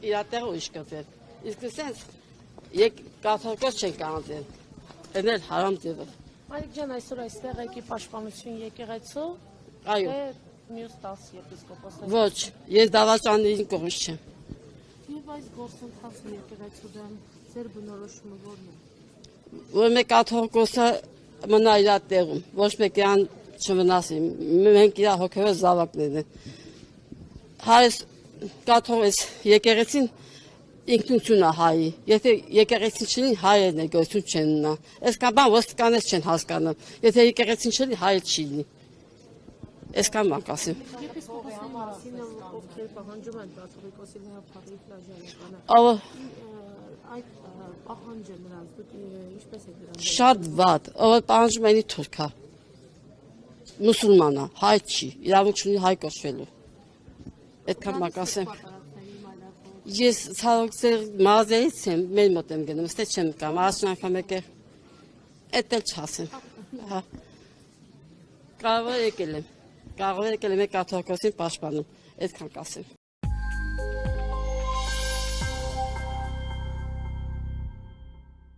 իր տեղը ուրիշ գծել։ Իսկ սենց կաթողիկոս չեն կանցել։ Էն էլ հարամ ձևով։ Մայրիկ ջան, այսօր այստեղ եկի պաշտպանություն եկեղեցու, Այո։ մյուս 10 եպիսկոպոսներ։ Ոչ, ես դավաճաններին կողմից չեմ։ Եվ այս գործընթացը եկեղեցու դեմ ձեր բնորոշումը ո՞րն է։ Որ մեկ կաթողիկոսը մնա իր տեղում, ոչ մեկ իրան չվնասի, մենք իր հոգևոր զավակներն են։ Հայս կաթողիկոս եկեղեցին ինքնություն է հայի, եթե եկեղեցին չլինի հայերն է գոյություն չեն ունենա, այսքան բան ոստիկաններ չեն հասկանում, եթե եկեղեցին չլինի հայը չի լինի, այսքան բան կասեմ։ Եպիսկոպոսների մասին ովքեր պահանջում են կաթողիկոսի նեապարի ֆլաժանականը, այդ պահանջը նրանց, դուք ինչպես եք դրան։ Շատ վատ, ով պահանջում են թուրքա, մուսուլմանա, հայ չի, իրավունք չունի հայ կոչվելու, այդքան բան կասեմ։ Ես ցավոք մազերից եմ, մեր մոտ եմ գնում, ստե չեմ կամ, առաջին անգամ եկել, էդ էլ չասեմ։ Կարող եկել եմ, մեկ կաթողիկոսին պաշտպանում, այդքան կասեմ։